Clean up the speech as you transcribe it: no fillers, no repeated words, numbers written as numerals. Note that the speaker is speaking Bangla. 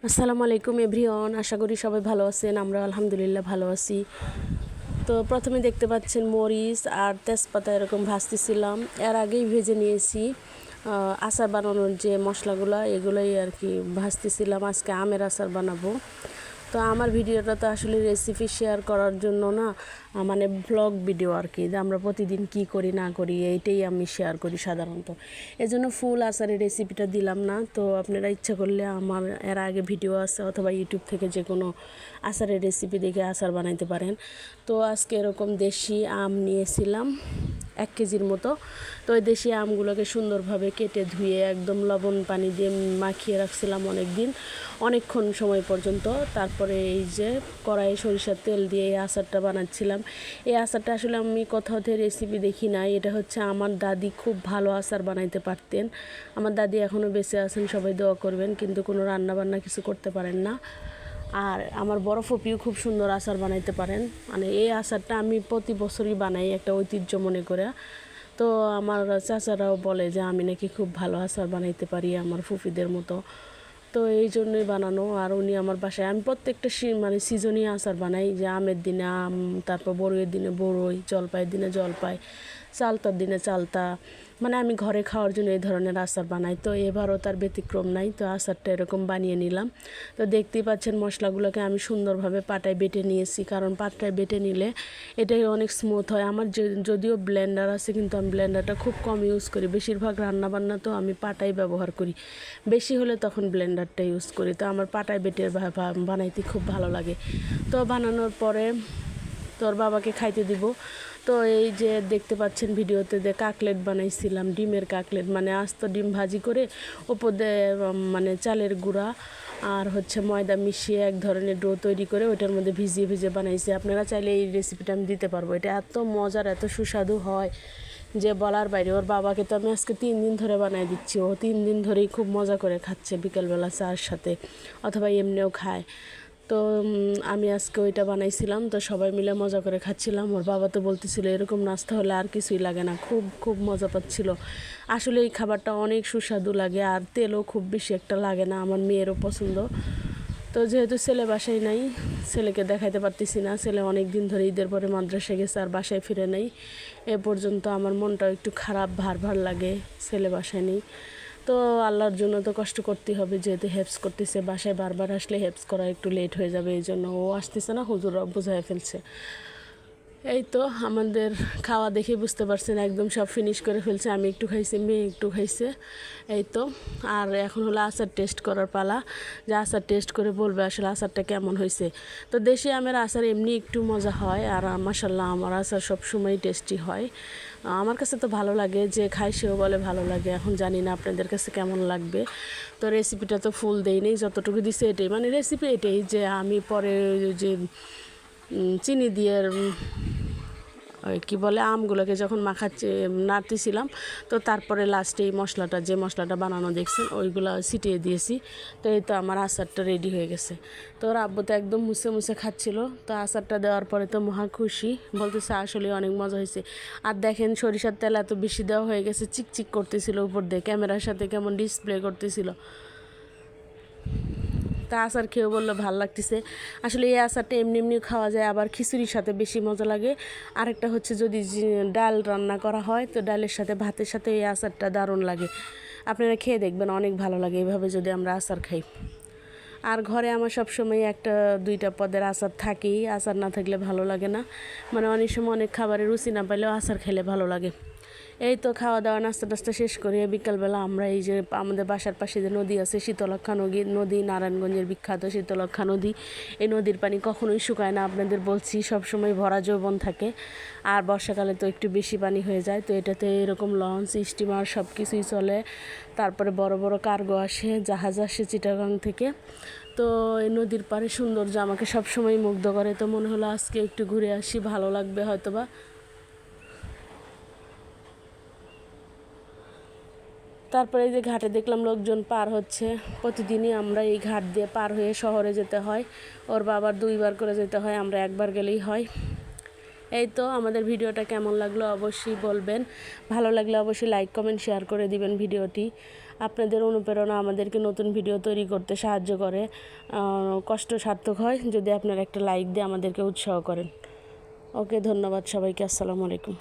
আসসালামু আলাইকুম এভরিওয়ান, আশা করি সবাই ভালো আছেন। আমরা আলহামদুলিল্লাহ ভালো আছি। তো প্রথমে দেখতে পাচ্ছেন মরিচ আর তেজপাতা এরকম ভাজতেছিলাম। এর আগেই ভেজে নিয়েছি আচার বানানোর যে মশলাগুলো, এগুলোই আর কি ভাজতেছিলাম। আজকে আমের আচার বানাবো। তো আমার ভিডিওটা তো আসলে রেসিপি শেয়ার করার জন্য না, মানে ব্লগ ভিডিও আর কি, যে আমরা প্রতিদিন কি করি না করি এইটাই আমি শেয়ার করি সাধারণত। এজন্য ফুল আচারের রেসিপিটা দিলাম না। তো আপনারা ইচ্ছা করলে আমার এর আগে ভিডিও আছে, অথবা ইউটিউব থেকে যে কোনো আচারের রেসিপি দেখে আচার বানাইতে পারেন। তো আজকে এরকম দেশি আম নিয়েছিলাম 1 কেজির মতো। তো ওই দেশি আমগুলোকে সুন্দরভাবে কেটে ধুয়ে একদম লবণ পানি দিয়ে মাখিয়ে রাখছিলাম অনেকক্ষণ সময় পর্যন্ত। তারপরে এই যে কড়াইয়ে সরিষার তেল দিয়ে এই আচারটা বানাচ্ছিলাম। এই আচারটা আসলে আমি কোথাও থেকে রেসিপি দেখি নাই। এটা হচ্ছে আমার দাদি খুব ভালো আচার বানাইতে পারতেন। আমার দাদি এখনও বেঁচে আছেন, সবাই দোয়া করবেন, কিন্তু কোনো রান্নাবান্না কিছু করতে পারেন না। আর আমার বড় ফুপিও খুব সুন্দর আচার বানাইতে পারেন। মানে এই আচারটা আমি প্রতি বছরই বানাই, একটা ঐতিহ্য মনে করে। তো আমার চাচারাও বলে যে আমি নাকি খুব ভালো আচার বানাইতে পারি আমার ফুপিদের মতো। তো এই জন্যই বানানো। আর উনি আমার বাসায়, আমি প্রত্যেকটা মানে সিজনই আচার বানাই, যে আমের দিনে আম, তারপর বড়ইয়ের দিনে বড়ই, জলপাইয়ের দিনে জলপাই, চালতার দিনে চালতা। মানে আমি ঘরে খাওয়ার জন্য এই ধরনের আচার বানাই। তো এবারও তার ব্যতিক্রম নাই। তো আচারটা এরকম বানিয়ে নিলাম। তো দেখতেই পাচ্ছেন মশলাগুলোকে আমি সুন্দরভাবে পাটায় বেটে নিয়েছি, কারণ পাটায় বেটে নিলে এটাই অনেক স্মুথ হয়। আমার যদিও ব্লেন্ডার আছে, কিন্তু আমি ব্লেন্ডারটা খুব কম ইউজ করি। বেশিরভাগ রান্নাবান্না তো আমি পাটাই ব্যবহার করি, বেশি হলে তখন ব্লেন্ডারটা ইউজ করি। তো আমার পাটায় বেটে বানাইতে খুব ভালো লাগে। তো বানানোর পরে তোর বাবাকে খাইতে দিব। তো এই যে দেখতে পাচ্ছেন ভিডিওতে, যে কাকলেট বানাইছিলাম, ডিমের কাকলেট, মানে আস্ত ডিম ভাজি করে উপর দিয়ে মানে চালের গুঁড়া আর হচ্ছে ময়দা মিশিয়ে এক ধরনের ডো তৈরি করে ওইটার মধ্যে ভিজিয়ে ভিজিয়ে বানাইছি। আপনারা চাইলে এই রেসিপিটা আমি দিতে পারবো। এটা এত মজার, এত সুস্বাদু হয় যে বলার বাইরে। ওর বাবাকে তো আমি আজকে 3 দিন ধরে বানাই দিচ্ছি। ও 3 দিন ধরেই খুব মজা করে খাচ্ছে, বিকেলবেলা চার সাথে, অথবা এমনিও খায়। তো আমি আজকে ওইটা বানাইছিলাম। তো সবাই মিলে মজা করে খাচ্ছিলাম। ওর বাবা তো বলতেছিল এরকম নাস্তা হলে আর কিছুই লাগে না, খুব খুব মজা পাচ্ছিল। আসলে এই খাবারটা অনেক সুস্বাদু লাগে, আর তেলও খুব বেশি একটা লাগে না। আমার মেয়েরও পছন্দ। তো যেহেতু ছেলে বাসায় নাই, ছেলেকে দেখাইতে পারতেছি না। ছেলে অনেক দিন ধরে ঈদের পরে মাদ্রাসায় গেছে, আর বাসায় ফিরে নেই। এ পর্যন্ত আমার মনটাও একটু খারাপ, ভার ভার লাগে, ছেলে বাসায় নেই। তো আল্লাহর জন্য তো কষ্ট করতেই হবে, যেহেতু হেল্পস করতেছে। বাসায় বারবার আসলে হেল্পস করা একটু লেট হয়ে যাবে, এই জন্য ও আসতেছে না, হুজুরা বুঝাই ফেলছে। এই তো আমাদের খাওয়া দেখে বুঝতে পারছেন, একদম সব ফিনিশ করে ফেলছে। আমি একটু খাইছি, মেয়ে একটু খাইছে। এই তো, আর এখন হলো আচার টেস্ট করার পালা, যে আচার টেস্ট করে বলবে আসলে আচারটা কেমন হয়েছে। তো দেশি আমের আচার এমনি একটু মজা হয়, আর মাশাল্লাহ আমার আচার সবসময় টেস্টি হয়। আমার কাছে তো ভালো লাগে, যে খাই সেও বলে ভালো লাগে। এখন জানি না আপনাদের কাছে কেমন লাগবে। তো রেসিপিটা তো ফুল দেয়নি, যতটুকু দিছে এটাই, মানে রেসিপি এটাই, যে আমি পরে যে চিনি দিয়ে ওই কী বলে আমগুলোকে যখন মাখাচ্ছি, নাড়তেছিলাম, তো তারপরে লাস্টে এই মশলাটা, যে মশলাটা বানানো দেখছেন, ওইগুলো ছিটিয়ে দিয়েছি। তো এই তো আমার আচারটা রেডি হয়ে গেছে। তো ওর আব্বু তো একদম মুছে মুছে খাচ্ছিল। তো আচারটা দেওয়ার পরে তো মহা খুশি, বলতেছে আসলে অনেক মজা হয়েছে। আর দেখেন সরিষার তেল এত বেশি দেওয়া হয়ে গেছে, চিকচিক করতেছিল উপর দিয়ে, ক্যামেরার সাথে কেমন ডিসপ্লে করতেছিল। তা আচার খেয়েও বললো ভালো লাগতেছে। আসলে এই আচারটা এমনি এমনি খাওয়া যায়, আবার খিচুড়ির সাথে বেশি মজা লাগে। আরেকটা হচ্ছে যদি ডাল রান্না করা হয়, তো ডালের সাথে ভাতের সাথে এই আচারটা দারুণ লাগে। আপনারা খেয়ে দেখবেন, অনেক ভালো লাগে এভাবে যদি আমরা আচার খাই। আর ঘরে আমার সবসময় 1-2টা পদের আচার থাকেই। আচার না থাকলে ভালো লাগে না। মানে অনেক সময় অনেক খাবারের রুচি না পাইলেও আচার খেলে ভালো লাগে। এই তো খাওয়া দাওয়া নাস্তা টাস্তা শেষ করে বিকালবেলা আমরা এই যে আমাদের বাসার পাশে যে নদী আছে, শীতলক্ষা নদী, নারায়ণগঞ্জের বিখ্যাত শীতলক্ষা নদী। এই নদীর পানি কখনোই শুকায় না, আপনাদের বলছি, সবসময় ভরা যৌবন থাকে। আর বর্ষাকালে তো একটু বেশি পানি হয়ে যায়। তো এটাতে এরকম লঞ্চ, স্টিমার সব কিছুই চলে। তারপরে বড় বড় কার্গো আসে, জাহাজ আসে চিটাগাং থেকে। তো এই নদীর পাড়ে সৌন্দর্য আমাকে সবসময় মুগ্ধ করে। তো মনে হলো আজকে একটু ঘুরে আসি, ভালো লাগবে হয়তোবা। তারপরে এই যে ঘাটে দেখলাম লোকজন পার হচ্ছে। প্রতিদিনই আমরা এই ঘাট দিয়ে পার হয়ে শহরে যেতে হয়। ওর বাবার 2বার করে যেতে হয়, আমরা একবার গেলেই হয়। এই তো আমাদের ভিডিওটা কেমন লাগলো অবশ্যই বলবেন। ভালো লাগলে অবশ্যই লাইক কমেন্ট শেয়ার করে দিবেন ভিডিওটি। আপনাদের অনুপ্রেরণা আমাদেরকে নতুন ভিডিও তৈরি করতে সাহায্য করে, কষ্ট সার্থক হয় যদি আপনারা একটা লাইক দিয়ে আমাদেরকে উৎসাহ করেন। ওকে, ধন্যবাদ সবাইকে। আসসালামু আলাইকুম।